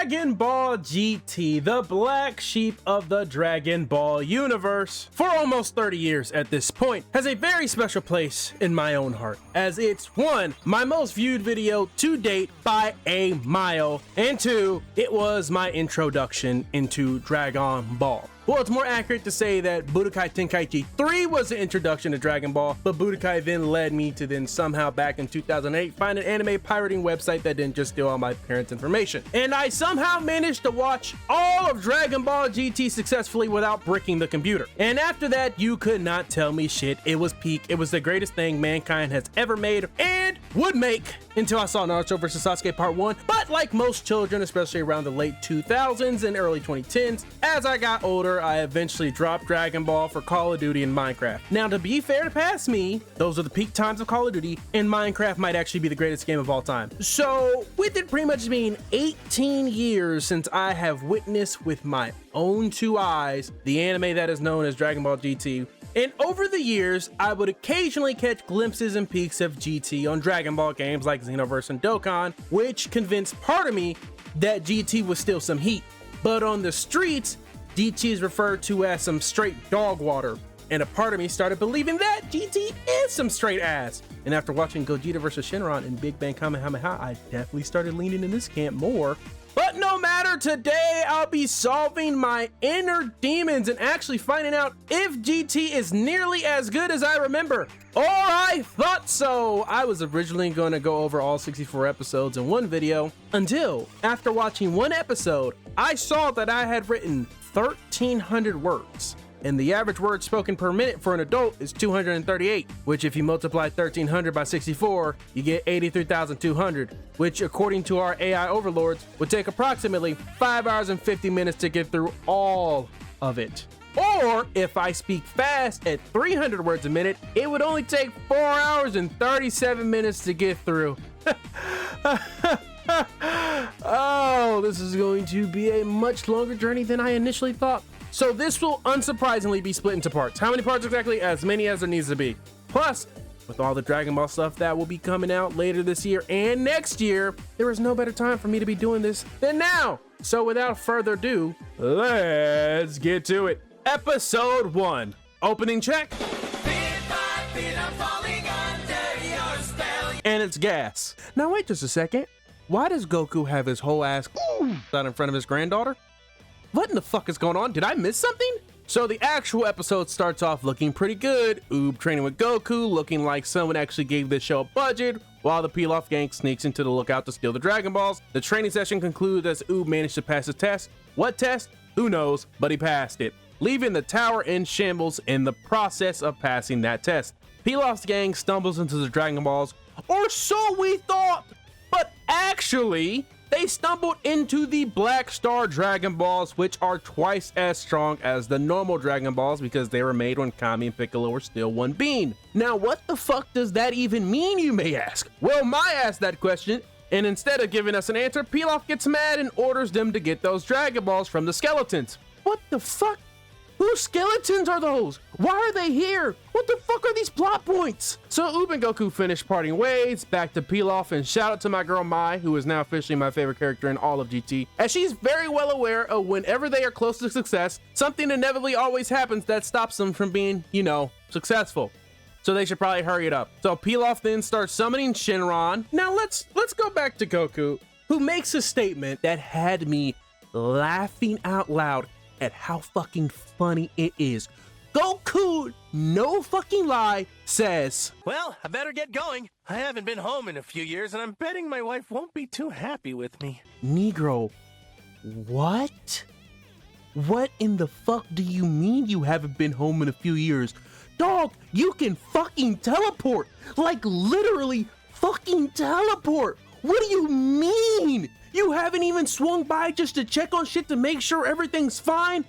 Dragon Ball GT, the black sheep of the Dragon Ball universe, for almost 30 years at this point, has a very special place in my own heart, as it's one, my most viewed video to date by a mile, and two, it was my introduction into Dragon Ball. Well, it's more accurate to say that Budokai Tenkaichi 3 was the introduction to Dragon Ball, but Budokai then led me to then somehow back in 2008 find an anime pirating website that didn't just steal all my parents' information. And I somehow managed to watch all of Dragon Ball GT successfully without bricking the computer. And after that, you could not tell me shit. It was peak. It was the greatest thing mankind has ever made and would make until I saw Naruto vs. Sasuke Part 1. But like most children, especially around the late 2000s and early 2010s, as I got older, I eventually dropped Dragon Ball for Call of Duty and Minecraft. Now, to be fair to past me, those are the peak times of Call of Duty, and Minecraft might actually be the greatest game of all time. So, with it pretty much being 18 years since I have witnessed with my own two eyes the anime that is known as Dragon Ball GT, and over the years, I would occasionally catch glimpses and peeks of GT on Dragon Ball games like Xenoverse and Dokkan, which convinced part of me that GT was still some heat. But on the streets, GT is referred to as some straight dog water, and a part of me started believing that GT is some straight ass. And after watching Gogeta vs. Shenron and Big Bang Kamehameha, I definitely started leaning in this camp more. But no matter, today I'll be solving my inner demons and actually finding out if GT is nearly as good as I remember. Or I thought so! I was originally going to go over all 64 episodes in one video, until after watching one episode, I saw that I had written 1,300 words. And the average word spoken per minute for an adult is 238, which if you multiply 1,300 by 64, you get 83,200, which according to our AI overlords would take approximately 5 hours and 50 minutes to get through all of it. Or if I speak fast at 300 words a minute, it would only take 4 hours and 37 minutes to get through. Oh, this is going to be a much longer journey than I initially thought. So this will unsurprisingly be split into parts. How many parts exactly? As many as there needs to be. Plus, with all the Dragon Ball stuff that will be coming out later this year and next year, there is no better time for me to be doing this than now. So without further ado, let's get to it. Episode 1, opening check. Bit by bit, I'm falling under your spell. And it's gas. Now wait just a second. Why does Goku have his whole ass out in front of his granddaughter? What in the fuck is going on? Did I miss something? So the actual episode starts off looking pretty good. Oob training with Goku, looking like someone actually gave this show a budget, while the Pilaf gang sneaks into the lookout to steal the Dragon Balls. The training session concludes as Oob managed to pass his test. What test? Who knows, but he passed it, leaving the tower in shambles in the process of passing that test. Pilaf's gang stumbles into the Dragon Balls, or so we thought, but actually, they stumbled into the Black Star Dragon Balls, which are twice as strong as the normal Dragon Balls because they were made when Kami and Piccolo were still one being. Now, what the fuck does that even mean, you may ask? Well, Mai asked that question, and instead of giving us an answer, Pilaf gets mad and orders them to get those Dragon Balls from the skeletons. What the fuck? Whose skeletons are those? Why are they here? What the fuck are these plot points? So Oob and Goku finish parting ways, back to Pilaf, and shout out to my girl Mai, who is now officially my favorite character in all of GT, as she's very well aware of whenever they are close to success, something inevitably always happens that stops them from being, you know, successful. So they should probably hurry it up. So Pilaf then starts summoning Shenron. Now let's go back to Goku, who makes a statement that had me laughing out loud at how fucking funny it is. Goku, no fucking lie, says, "Well, I better get going. I haven't been home in a few years, and I'm betting my wife won't be too happy with me." Negro, what? What in the fuck do you mean you haven't been home in a few years? Dog, you can fucking teleport. Like literally fucking teleport. What do you mean? You haven't even swung by just to check on shit to make sure everything's fine?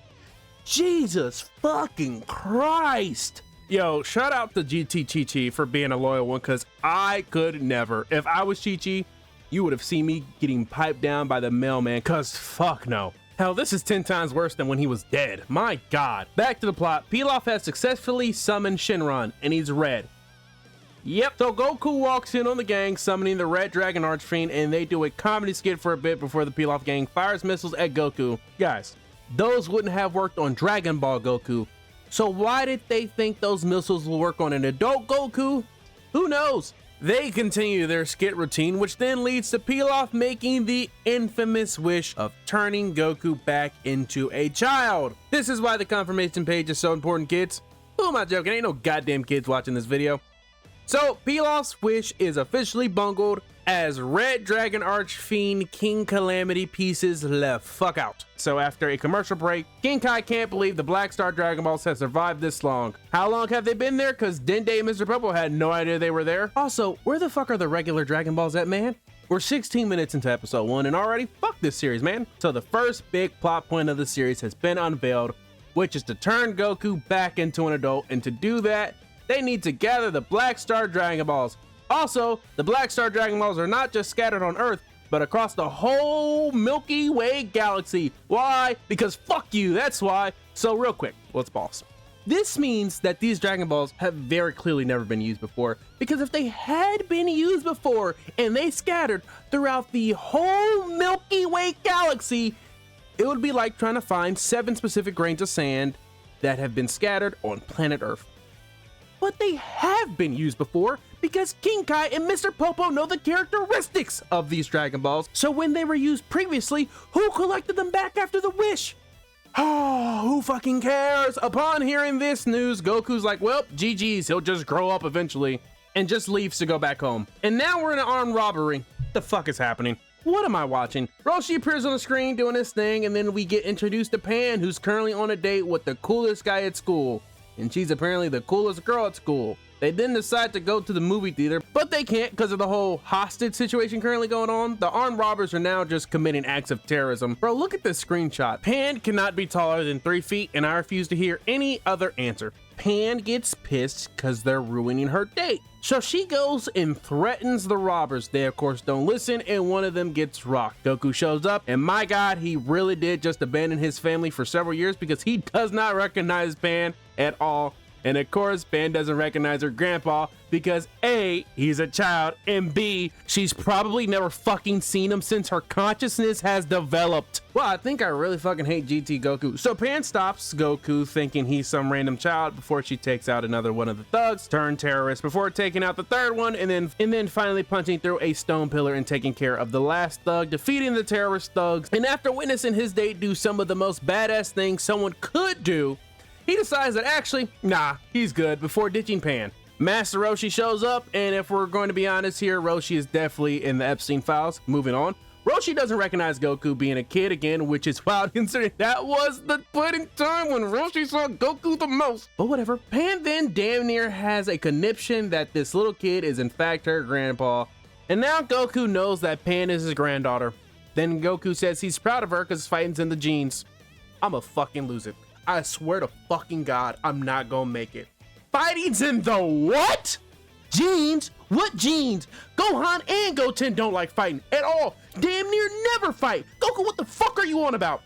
Jesus fucking Christ. Yo, shout out to GT Chi-Chi for being a loyal one, because I could never. If I was Chi-Chi, you would have seen me getting piped down by the mailman, because fuck no. Hell, this is 10 times worse than when he was dead. My god. Back to the plot. Pilaf has successfully summoned Shenron, and he's red. Yep, so Goku walks in on the gang summoning the Red Dragon Archfiend, and they do a comedy skit for a bit before the Pilaf gang fires missiles at Goku. Guys, those wouldn't have worked on Dragon Ball Goku, so why did they think those missiles will work on an adult Goku? Who knows? They continue their skit routine, which then leads to Pilaf making the infamous wish of turning Goku back into a child. This is why the confirmation page is so important, kids. Who am I joking? Ain't no goddamn kids watching this video. So, Pilaf's wish is officially bungled as Red Dragon Archfiend King Calamity pieces left fuck out. So after a commercial break, King Kai can't believe the Black Star Dragon Balls have survived this long. How long have they been there? Cause Disdain and Mr. Purple had no idea they were there. Also, where the fuck are the regular Dragon Balls at, man? We're 16 minutes into episode 1 and already fuck this series, man. So the first big plot point of the series has been unveiled, which is to turn Goku back into an adult, and to do that, they need to gather the Black Star Dragon Balls. Also, the Black Star Dragon Balls are not just scattered on Earth, but across the whole Milky Way galaxy. Why? Because fuck you, that's why. So real quick, let's pause. This means that these Dragon Balls have very clearly never been used before, because if they had been used before and they scattered throughout the whole Milky Way galaxy, it would be like trying to find 7 specific grains of sand that have been scattered on planet Earth. But they have been used before because King Kai and Mr. Popo know the characteristics of these Dragon Balls. So when they were used previously, who collected them back after the wish? Oh, who fucking cares? Upon hearing this news, Goku's like, well, GG's, he'll just grow up eventually, and just leaves to go back home. And now we're in an armed robbery. What the fuck is happening? What am I watching? Roshi appears on the screen doing his thing, and then we get introduced to Pan, who's currently on a date with the coolest guy at school. And she's apparently the coolest girl at school. They then decide to go to the movie theater, but they can't because of the whole hostage situation currently going on. The armed robbers are now just committing acts of terrorism. Bro, look at this screenshot. Pan cannot be taller than 3 feet, and I refuse to hear any other answer. Pan gets pissed because they're ruining her date. So she goes and threatens the robbers. They of course don't listen, and one of them gets rocked. Goku shows up, and my god, he really did just abandon his family for several years because he does not recognize Pan at all. And of course, Pan doesn't recognize her grandpa because A, he's a child, and B, she's probably never fucking seen him since her consciousness has developed. Well, I think I really fucking hate GT Goku. So Pan stops Goku thinking he's some random child before she takes out another one of the thugs, turned terrorist, before taking out the third one, and then finally punching through a stone pillar and taking care of the last thug, defeating the terrorist thugs. And after witnessing his date do some of the most badass things someone could do, he decides that actually, nah, he's good before ditching Pan. Master Roshi shows up, and if we're going to be honest here, Roshi is definitely in the Epstein files. Moving on. Roshi doesn't recognize Goku being a kid again, which is wild considering that was the point in time when Roshi saw Goku the most. But whatever. Pan then damn near has a conniption that this little kid is in fact her grandpa. And now Goku knows that Pan is his granddaughter. Then Goku says he's proud of her because fighting's in the genes. I'ma fucking lose it. I swear to fucking God, I'm not gonna make it. Fighting's in the what? Genes? What genes? Gohan and Goten don't like fighting at all. Damn near never fight. Goku, what the fuck are you on about?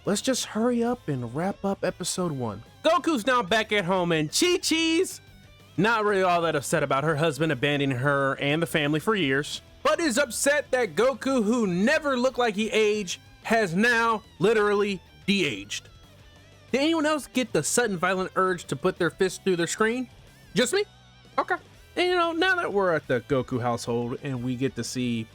Let's just hurry up and wrap up episode 1. Goku's now back at home, and Chi-Chi's not really all that upset about her husband abandoning her and the family for years, but is upset that Goku, who never looked like he aged, has now literally de-aged. Did anyone else get the sudden violent urge to put their fist through their screen? Just me? Okay. And you know, now that we're at the Goku household and we get to see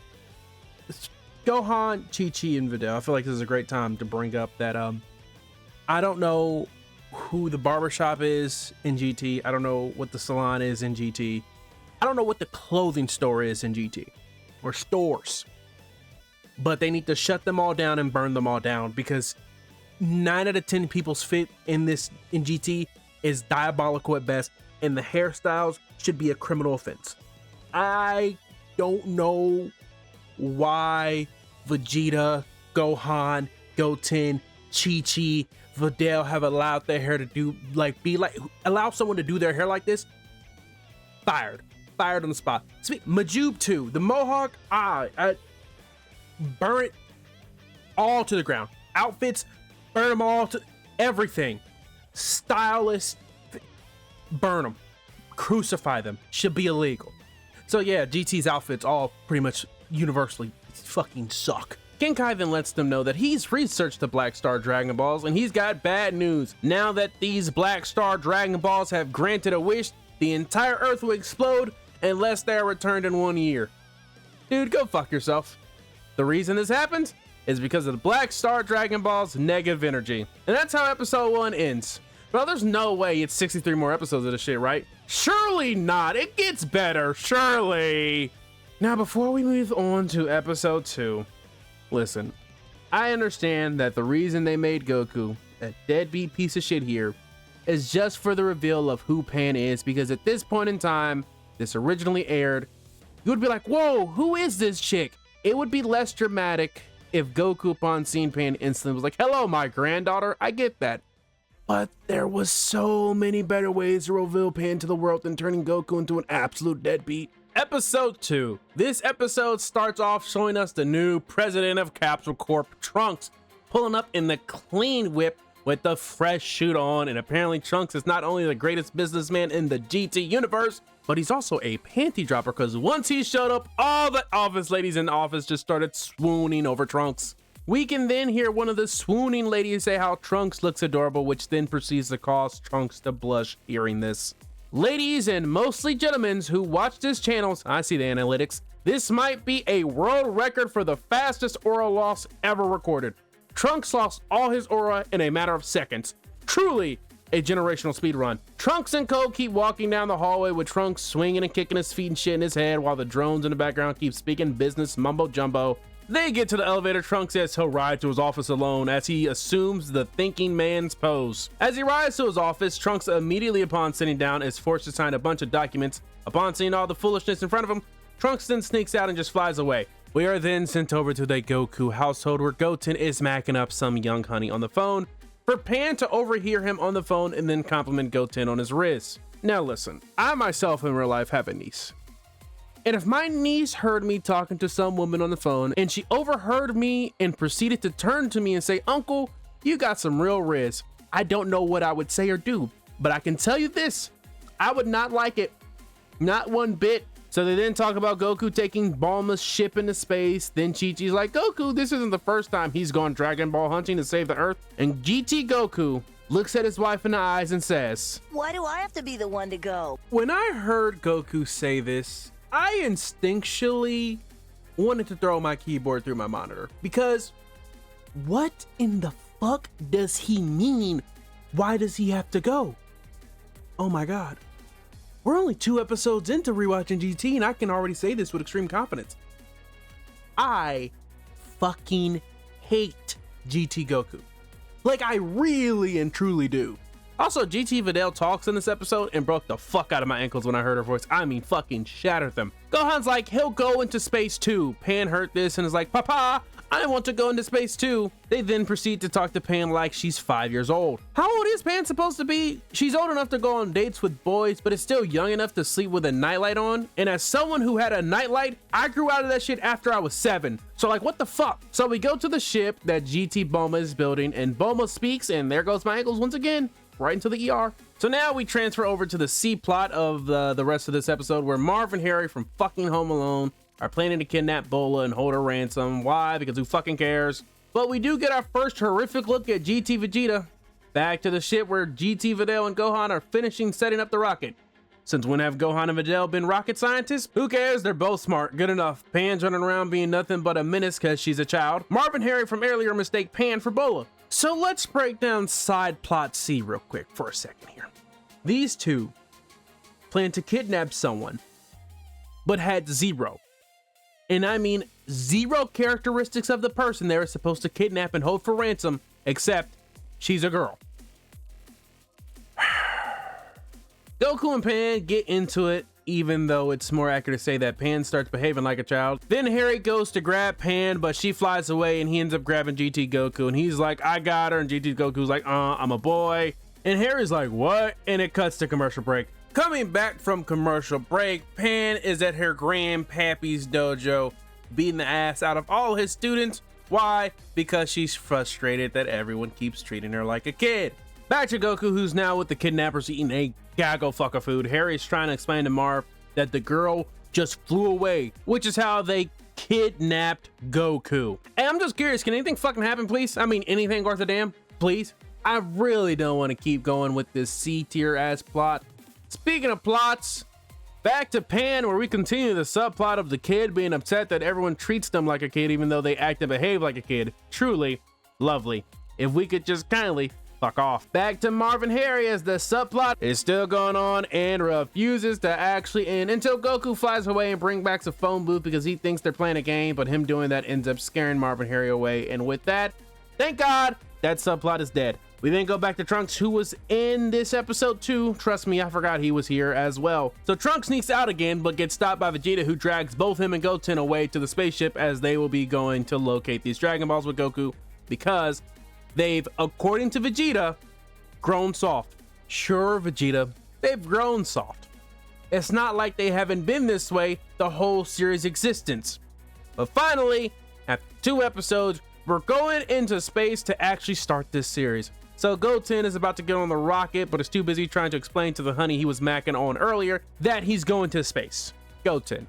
Gohan, Chi-Chi, and Videl, I feel like this is a great time to bring up that I don't know who the barbershop is in GT. I don't know what the salon is in GT. I don't know what the clothing store is in GT, or stores. But they need to shut them all down and burn them all down, because 9 out of 10 people's fit in GT is diabolical at best, and the hairstyles should be a criminal offense. I don't know why Vegeta, Gohan, Goten, Chi-Chi, Videl have allowed their hair to allow someone to do their hair like this. Fired on the spot. Majub too, the Mohawk, I burn it all to the ground. Outfits, burn them all to everything. Stylist, burn them. crucify them should be illegal. So yeah, GT's outfits all pretty much universally fucking suck. Genkai then lets them know that he's researched the Black Star Dragon Balls and he's got bad news. Now that these Black Star Dragon Balls have granted a wish, the entire Earth will explode unless they are returned in 1 year. Dude, go fuck yourself. The reason this happens is because of the Black Star Dragon Ball's negative energy. And that's how episode 1 ends. Bro, there's no way it's 63 more episodes of this shit, right? Surely not. It gets better, surely. Now, before we move on to episode 2, listen, I understand that the reason they made Goku a deadbeat piece of shit here is just for the reveal of who Pan is, because at this point in time, this originally aired, you would be like, whoa, who is this chick? It would be less dramatic if Goku, upon seeing Pan, instantly was like, hello, my granddaughter. I get that. But there was so many better ways to reveal Pan to the world than turning Goku into an absolute deadbeat. Episode 2. This episode starts off showing us the new president of Capsule Corp, Trunks, pulling up in the clean whip with the fresh suit on, and apparently Trunks is not only the greatest businessman in the GT universe, but he's also a panty dropper, because once he showed up, all the office ladies in the office just started swooning over Trunks. We can then hear one of the swooning ladies say how Trunks looks adorable, which then proceeds to cause Trunks to blush hearing this. Ladies and mostly gentlemen who watch this channel, I see the analytics, this might be a world record for the fastest aura loss ever recorded. Trunks lost all his aura in a matter of seconds. Truly a generational speed run. Trunks and Co keep walking down the hallway with Trunks swinging and kicking his feet and shit in his head while the drones in the background keep speaking business mumbo jumbo. They get to the elevator. Trunks says he'll ride to his office alone as he assumes the thinking man's pose. As he rides to his office, Trunks immediately upon sitting down is forced to sign a bunch of documents. Upon seeing all the foolishness in front of him, Trunks then sneaks out and just flies away. We are then sent over to the Goku household where Goten is macking up some young honey on the phone for Pan to overhear him on the phone and then compliment Goten on his wrist. Now listen, I myself in real life have a niece. And if my niece heard me talking to some woman on the phone and she overheard me and proceeded to turn to me and say, Uncle, you got some real riz, I don't know what I would say or do, but I can tell you this, I would not like it. Not one bit. So they then talk about Goku taking Bulma's ship into space. Then Chi-Chi's like, Goku, this isn't the first time he's gone Dragon Ball hunting to save the Earth. And GT Goku looks at his wife in the eyes and says, why do I have to be the one to go? When I heard Goku say this, I instinctually wanted to throw my keyboard through my monitor, because what in the fuck does he mean? Why does he have to go? Oh my God. We're only 2 episodes into rewatching GT and I can already say this with extreme confidence. I fucking hate GT Goku. Like, I really and truly do. Also, GT Videl talks in this episode and broke the fuck out of my ankles when I heard her voice. I mean, fucking shattered them. Gohan's like, he'll go into space too. Pan heard this and is like, Papa, I want to go into space too. They then proceed to talk to Pan like she's 5 years old. How old is Pan supposed to be? She's old enough to go on dates with boys, but is still young enough to sleep with a nightlight on. And as someone who had a nightlight, I grew out of that shit after I was 7. So like, what the fuck? So we go to the ship that GT Bulma is building and Bulma speaks, and there goes my ankles once again. Right into the ER. So now we transfer over to the C plot of the rest of this episode, where Marv and Harry from fucking Home Alone are planning to kidnap Bola and hold her ransom. Why? Because who fucking cares? But we do get our first horrific look at GT Vegeta. Back to the ship where GT Videl and Gohan are finishing setting up the rocket. Since when have Gohan and Videl been rocket scientists? Who cares? They're both smart. Good enough. Pan's running around being nothing but a menace because she's a child. Marv and Harry from earlier mistake Pan for Bola. So let's break down side plot C real quick for a second here. These two plan to kidnap someone, but had zero, and I mean zero characteristics of the person they were supposed to kidnap and hold for ransom, except she's a girl. Goku and Pan get into it, even though it's more accurate to say that Pan starts behaving like a child. Then Harry goes to grab Pan, but she flies away and he ends up grabbing GT Goku and he's like, I got her. And GT Goku's like, I'm a boy. And Harry's like, what? And it cuts to commercial break. Coming back from commercial break, Pan is at her grandpappy's dojo beating the ass out of all his students. Why? Because she's frustrated that everyone keeps treating her like a kid. Back to Goku, who's now with the kidnappers eating a gotta go fuck her food. Harry's trying to explain to Marv that the girl just flew away, which is how they kidnapped Goku. And I'm just curious, can anything fucking happen, please? I mean, anything worth a damn, please? I really don't want to keep going with this C-tier ass plot. Speaking of plots, back to Pan, where we continue the subplot of the kid being upset that everyone treats them like a kid even though they act and behave like a kid. Truly lovely. If we could just kindly fuck off. Back to Marv and Harry, as the subplot is still going on and refuses to actually end until Goku flies away and brings back the phone booth because he thinks they're playing a game, but him doing that ends up scaring Marv and Harry away. And with that, thank God that subplot is dead. We then go back to Trunks, who was in this episode too. Trust me, I forgot he was here as well. So Trunks sneaks out again, but gets stopped by Vegeta, who drags both him and Goten away to the spaceship, as they will be going to locate these Dragon Balls with Goku, because they've, according to Vegeta, grown soft. Sure, Vegeta, they've grown soft. It's not like they haven't been this way the whole series' existence. But finally, after 2 episodes, we're going into space to actually start this series. So Goten is about to get on the rocket, but is too busy trying to explain to the honey he was macking on earlier that he's going to space. Goten,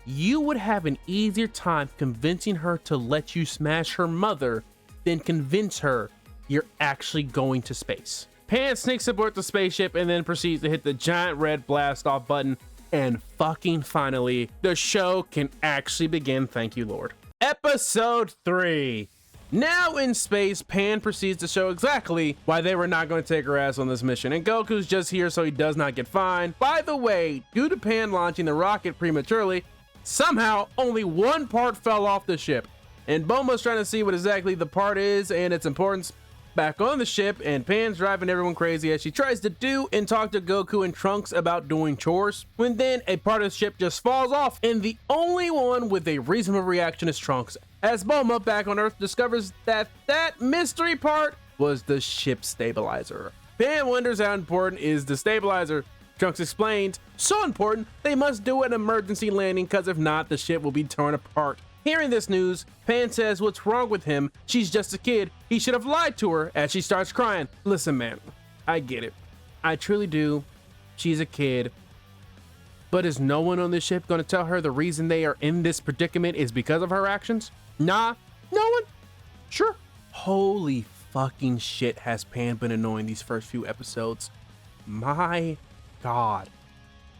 you would have an easier time convincing her to let you smash her mother than convince her you're actually going to space. Pan sneaks aboard the spaceship and then proceeds to hit the giant red blast off button, and fucking finally, the show can actually begin. Thank you, Lord. Episode 3. Now in space, Pan proceeds to show exactly why they were not going to take her ass on this mission, and Goku's just here so he does not get fined. By the way, due to Pan launching the rocket prematurely, somehow only one part fell off the ship, and Bulma's trying to see what exactly the part is and its importance back on the ship, and Pan's driving everyone crazy as she tries to do and talk to Goku and Trunks about doing chores, when then a part of the ship just falls off, and the only one with a reasonable reaction is Trunks, as Bulma back on Earth discovers that that mystery part was the ship stabilizer. Pan wonders how important is the stabilizer. Trunks explains, so important they must do an emergency landing, cause if not, the ship will be torn apart. Hearing this news, Pan says what's wrong with him, she's just a kid, he should have lied to her, as she starts crying. Listen man, I get it, I truly do, she's a kid, but is no one on this ship gonna tell her the reason they are in this predicament is because of her actions? Nah, no one? Sure. Holy fucking shit has Pan been annoying these first few episodes. My God.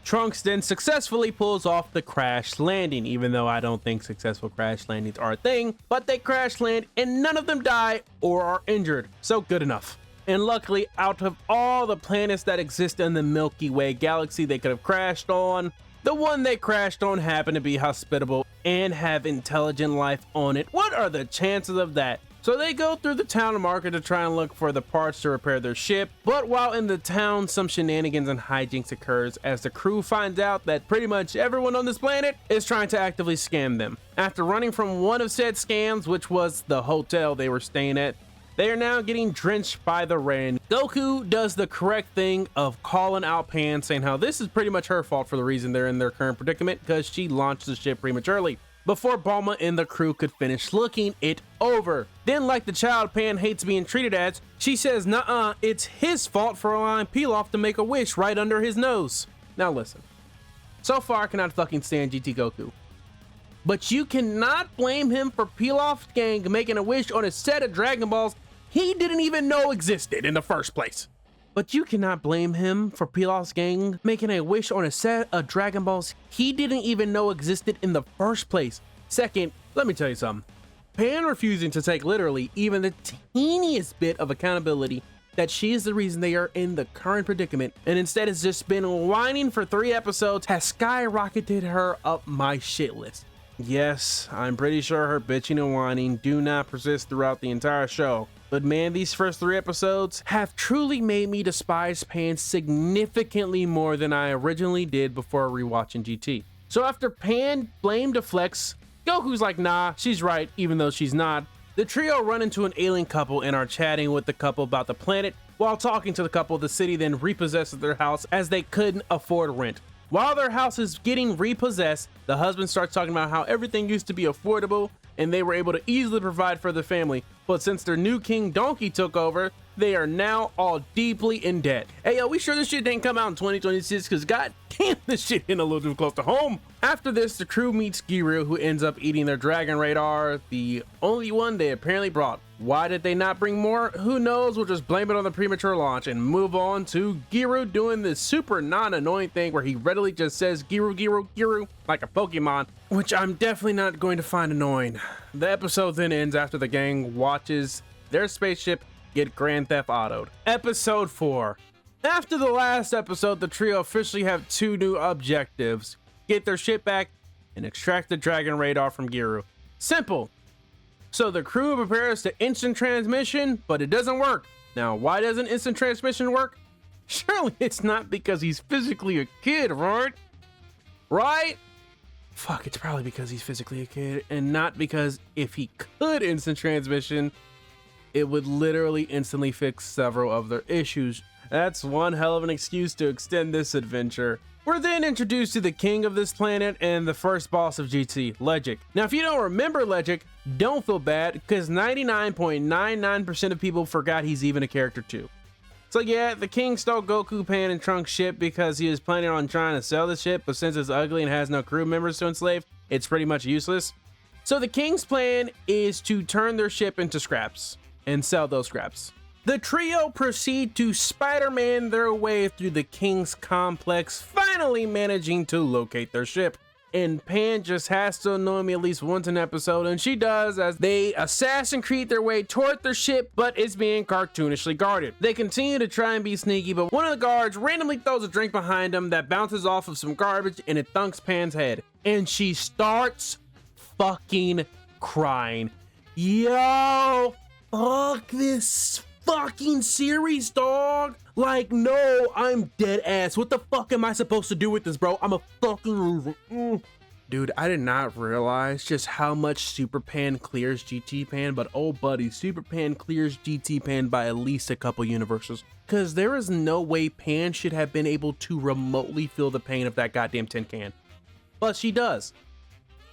Trunks then successfully pulls off the crash landing, even though I don't think successful crash landings are a thing, but they crash land and none of them die or are injured, so good enough. And luckily, out of all the planets that exist in the Milky Way galaxy they could have crashed on, the one they crashed on happened to be hospitable and have intelligent life on it. What are the chances of that? So they go through the town market to try and look for the parts to repair their ship, but while in the town, some shenanigans and hijinks occurs as the crew finds out that pretty much everyone on this planet is trying to actively scam them. After running from one of said scams, which was the hotel they were staying at, they are now getting drenched by the rain. Goku does the correct thing of calling out Pan, saying how this is pretty much her fault for the reason they're in their current predicament, because she launched the ship prematurely, before Bulma and the crew could finish looking it over. Then, like the child Pan hates being treated as, she says nuh-uh, it's his fault for allowing Pilaf to make a wish right under his nose. Now listen, so far I cannot fucking stand GT Goku, but you cannot blame him for Pilaf's gang making a wish on a set of Dragon Balls he didn't even know existed in the first place. But you cannot blame him for Pilaf's gang making a wish on a set of Dragon Balls he didn't even know existed in the first place. Second, let me tell you something. Pan refusing to take literally even the teeniest bit of accountability that she is the reason they are in the current predicament, and instead has just been whining for 3 episodes, has skyrocketed her up my shit list. Yes, I'm pretty sure her bitching and whining do not persist throughout the entire show. But man, these first 3 episodes have truly made me despise Pan significantly more than I originally did before rewatching GT. So after Pan blame deflects, Goku's like, nah, she's right, even though she's not. The trio run into an alien couple and are chatting with the couple about the planet. While talking to the couple, the city then repossesses their house as they couldn't afford rent. While their house is getting repossessed, the husband starts talking about how everything used to be affordable and they were able to easily provide for their family. But since their new king Donkey took over, they are now all deeply in debt. Hey, yo, we sure this shit didn't come out in 2026? Because god damn, this shit hitting a little too close to home. After this, the crew meets Giru, who ends up eating their dragon radar, the only one they apparently brought. Why did they not bring more? Who knows? We'll just blame it on the premature launch and move on to Giru doing this super non-annoying thing where he readily just says Giru, Giru, Giru, like a Pokemon, which I'm definitely not going to find annoying. The episode then ends after the gang watches their spaceship get Grand Theft Auto'd. Episode 4. After the last episode, the trio officially have 2 new objectives: get their ship back and extract the dragon radar from Giru. Simple. So the crew prepares to instant transmission, but it doesn't work. Now, why doesn't instant transmission work? Surely it's not because he's physically a kid, right? Right? Fuck, it's probably because he's physically a kid, and not because if he could instant transmission, it would literally instantly fix several of their issues. That's one hell of an excuse to extend this adventure. We're then introduced to the king of this planet and the first boss of GT, Legic. Now, if you don't remember Legic, don't feel bad, because 99.99% of people forgot he's even a character too. So yeah, the king stole Goku, Pan, and Trunks' ship because he was planning on trying to sell the ship, but since it's ugly and has no crew members to enslave, it's pretty much useless. So the king's plan is to turn their ship into scraps and sell those scraps. The trio proceed to Spider-Man their way through the king's complex, finally managing to locate their ship. And Pan just has to annoy me at least once an episode, and she does, as they Assassin's Creed their way toward their ship, but it's being cartoonishly guarded. They continue to try and be sneaky, but one of the guards randomly throws a drink behind them that bounces off of some garbage and it thunks Pan's head. And she starts fucking crying. Yo, fuck this fucking series, dog. Like, no, I'm dead ass. What the fuck am I supposed to do with this, bro? I'm a fucking loser. Dude, I did not realize just how much Super Pan clears GT Pan, but oh buddy, Super Pan clears GT Pan by at least a couple universes. Cause there is no way Pan should have been able to remotely feel the pain of that goddamn tin can. But she does.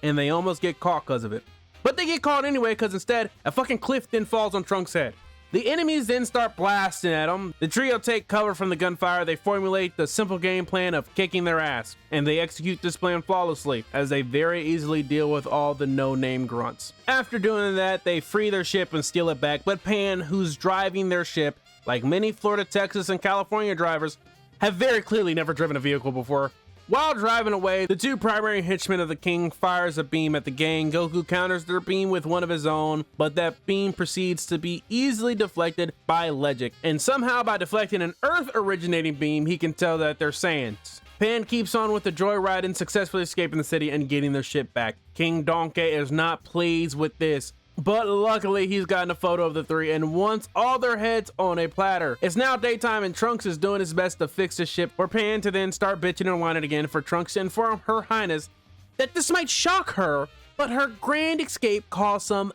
And they almost get caught because of it. But they get caught anyway, because instead, a fucking cliff then falls on Trunks' head. The enemies then start blasting at them. The trio take cover from the gunfire. They formulate the simple game plan of kicking their ass, and they execute this plan flawlessly, as they very easily deal with all the no-name grunts. After doing that, they free their ship and steal it back, but Pan, who's driving their ship, like many Florida, Texas, and California drivers, have very clearly never driven a vehicle before. While driving away, the 2 primary henchmen of the king fires a beam at the gang. Goku counters their beam with one of his own, but that beam proceeds to be easily deflected by Legic. And somehow by deflecting an Earth-originating beam, he can tell that they're Saiyans. Pan keeps on with the joyride and successfully escaping the city and getting their ship back. King Donkey is not pleased with this, but luckily he's gotten a photo of the 3 and wants all their heads on a platter. It's now daytime and Trunks is doing his best to fix the ship, for Pan to then start bitching and whining again for Trunks to inform Her Highness that this might shock her, but her grand escape caused some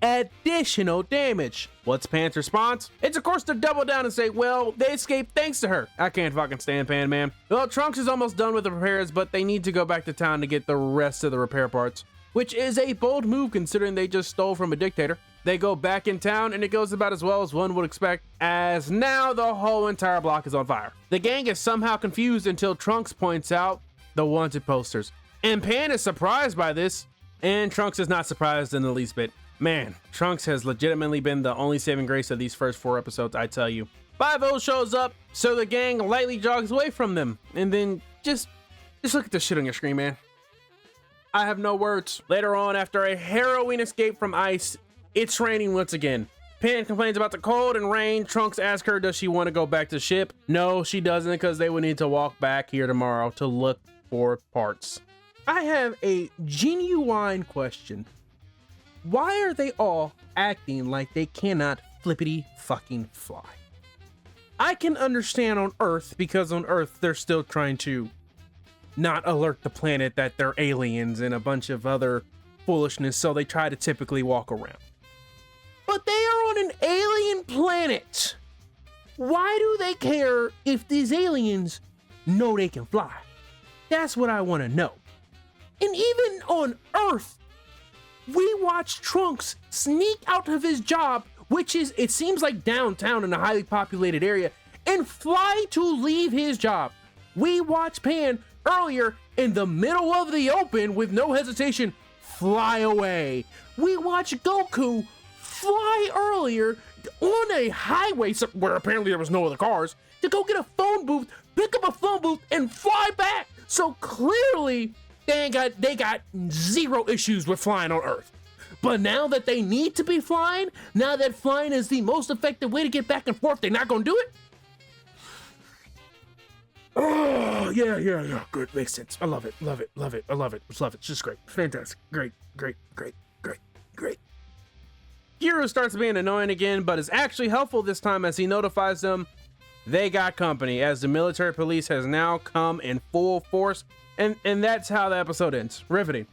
additional damage. What's Pan's response? It's of course to double down and say, well, they escaped thanks to her. I can't fucking stand Pan, man. Well, Trunks is almost done with the repairs, but they need to go back to town to get the rest of the repair parts, which is a bold move considering they just stole from a dictator. They go back in town and it goes about as well as one would expect, as now the whole entire block is on fire. The gang is somehow confused until Trunks points out the wanted posters. And Pan is surprised by this, and Trunks is not surprised in the least bit. Man, Trunks has legitimately been the only saving grace of these first 4 episodes, I tell you. 5-0 shows up, so the gang lightly jogs away from them, and then just look at this shit on your screen, man. I have no words. Later on, after a harrowing escape from ice, it's raining once again. Pan complains about the cold and rain. Trunks asks her, does she want to go back to the ship? No, she doesn't, because they would need to walk back here tomorrow to look for parts. I have a genuine question. Why are they all acting like they cannot flippity fucking fly? I can understand on Earth, because on Earth they're still trying to not alert the planet that they're aliens and a bunch of other foolishness, so they try to typically walk around. But they are on an alien planet. Why do they care if these aliens know they can fly? That's what I want to know. And even on Earth, we watch Trunks sneak out of his job which is, it seems like downtown in a highly populated area, and fly to leave his job. We watched Pan earlier in the middle of the open with no hesitation fly away. We watched Goku fly earlier on a highway where apparently there was no other cars to go get a phone booth, pick up a phone booth, and fly back. So clearly they got zero issues with flying on Earth. But now that they need to be flying, now that flying is the most effective way to get back and forth, they're not gonna do it? Oh, yeah. Good, makes sense. I love it. It's just great. Fantastic. Great. Hiro starts being annoying again, but is actually helpful this time as he notifies them they got company, as the military police has now come in full force, and that's how the episode ends. Riveting.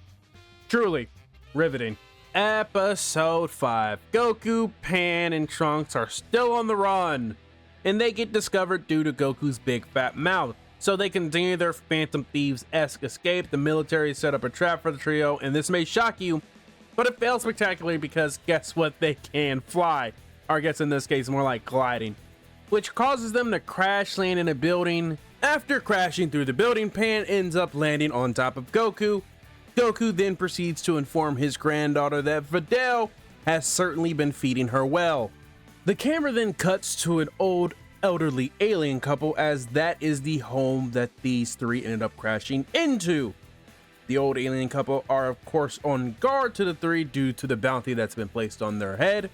Truly riveting. Episode 5. Goku, Pan, and Trunks are still on the run, and they get discovered due to Goku's big fat mouth. So they continue their Phantom Thieves-esque escape. The military set up a trap for the trio, and this may shock you, but it fails spectacularly because guess what? They can fly. Or I guess in this case, more like gliding, which causes them to crash land in a building. After crashing through the building, Pan ends up landing on top of Goku. Goku then proceeds to inform his granddaughter that Videl has certainly been feeding her well. The camera then cuts to an old elderly alien couple, as that is the home that these three ended up crashing into. The old alien couple are of course on guard to the three due to the bounty that's been placed on their head.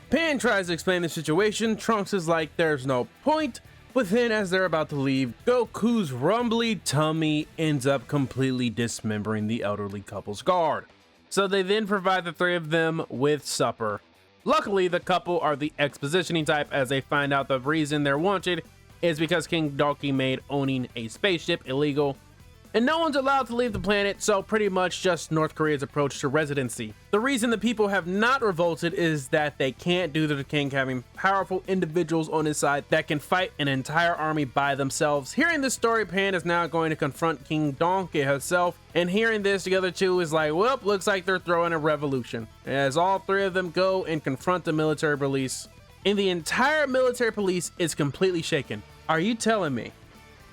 Pan tries to explain the situation. Trunks is like there's no point, but then as they're about to leave, Goku's rumbly tummy ends up completely dismembering the elderly couple's guard. So they then provide the three of them with supper. Luckily, the couple are the expositioning type, as they find out the reason they're wanted is because King Donkey made owning a spaceship illegal, and no one's allowed to leave the planet, so pretty much just North Korea's approach to residency. The reason the people have not revolted is that they can't due to the king having powerful individuals on his side that can fight an entire army by themselves. Hearing this story, Pan is now going to confront King Donkey herself, and hearing this, the other two is like, well, looks like they're throwing a revolution, as all three of them go and confront the military police. And the entire military police is completely shaken. Are you telling me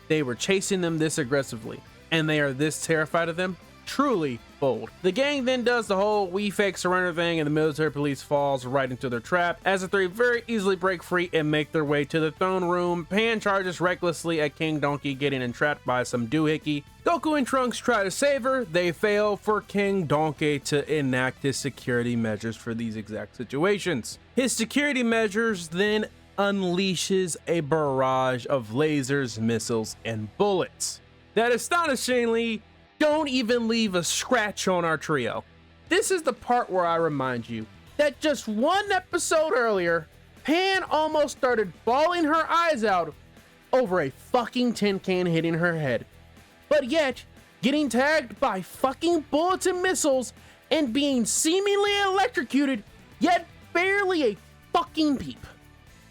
they were chasing them this aggressively, and they are this terrified of them? Truly bold. The gang then does the whole we fake surrender thing, and the military police falls right into their trap, as the three very easily break free and make their way to the throne room. Pan charges recklessly at King Donkey, getting entrapped by some doohickey. Goku and Trunks try to save her. They fail for King Donkey to enact his security measures for these exact situations. His security measures then unleashes a barrage of lasers, missiles, and bullets that astonishingly don't even leave a scratch on our trio. This is the part where I remind you that just one episode earlier, Pan almost started bawling her eyes out over a fucking tin can hitting her head. But yet, getting tagged by fucking bullets and missiles and being seemingly electrocuted, yet barely a fucking peep.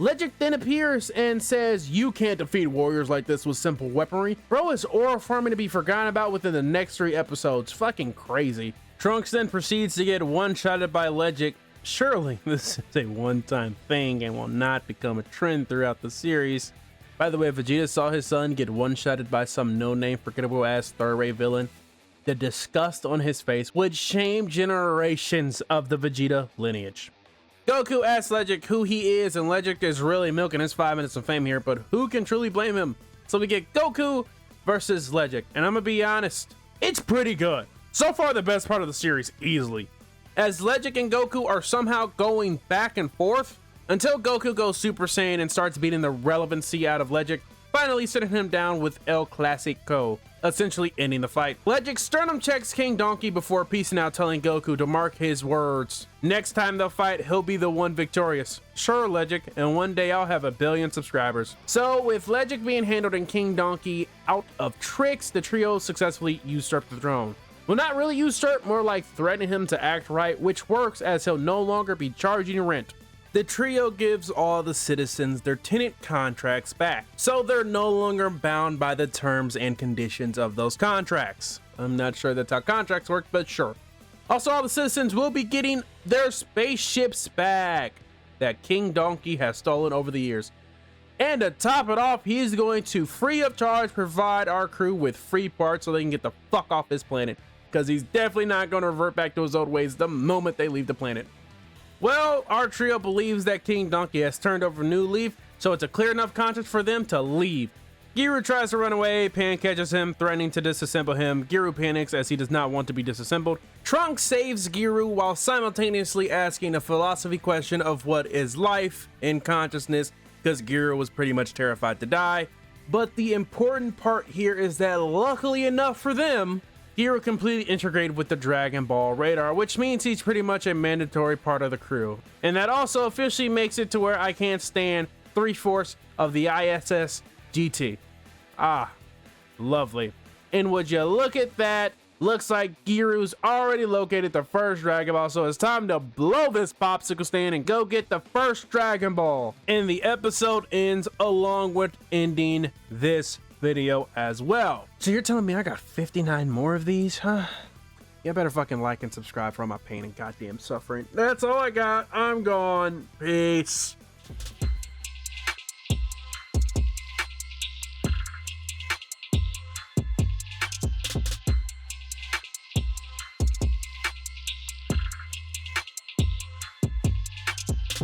Legic then appears and says, you can't defeat warriors like this with simple weaponry. Bro is oral farming to be forgotten about within the next 3 episodes. Fucking crazy. Trunks then proceeds to get one-shotted by Legic. Surely this is a one-time thing and will not become a trend throughout the series. By the way, Vegeta saw his son get one-shotted by some no-name forgettable-ass third-rate villain. The disgust on his face would shame generations of the Vegeta lineage. Goku asks Legic who he is, and Legic is really milking his 5 minutes of fame here, but who can truly blame him? So we get Goku versus Legic, and I'm gonna be honest, it's pretty good. So far, the best part of the series, easily. As Legic and Goku are somehow going back and forth, until Goku goes Super Saiyan and starts beating the relevancy out of Legic, finally sitting him down with El Clasico, essentially ending the fight. Legic sternum checks King Donkey before peacing out, telling Goku to mark his words. Next time they'll fight, he'll be the one victorious. Sure, Legic, and one day I'll have 1 billion subscribers. So, with Legic being handled and King Donkey out of tricks, the trio successfully usurp the throne. Well, not really usurp, more like threatening him to act right, which works as he'll no longer be charging rent. The trio gives all the citizens their tenant contracts back, so they're no longer bound by the terms and conditions of those contracts. I'm not sure that's how contracts work, but sure. Also, all the citizens will be getting their spaceships back. that King Donkey has stolen over the years. And to top it off, he's going to free of charge provide our crew with free parts so they can get the fuck off this planet, because he's definitely not going to revert back to his old ways the moment they leave the planet. Well, our trio believes that King Donkey has turned over a new leaf, so it's a clear enough conscience for them to leave. Giru tries to run away, Pan catches him, threatening to disassemble him. Giru panics as he does not want to be disassembled. Trunks saves Giru while simultaneously asking a philosophy question of what is life in consciousness, because Giru was pretty much terrified to die. But the important part here is that luckily enough for them, Giru completely integrated with the Dragon Ball radar, which means he's pretty much a mandatory part of the crew. And that also officially makes it to where I can't stand 3/4 of the ISS GT. Ah, lovely. And would you look at that? Looks like Giru's already located the first Dragon Ball, so it's time to blow this popsicle stand and go get the first Dragon Ball. And the episode ends along with ending this video as well. So you're telling me I got 59 more of these, huh? You better fucking like and subscribe for all my pain and goddamn suffering. That's all I got. I'm gone. Peace.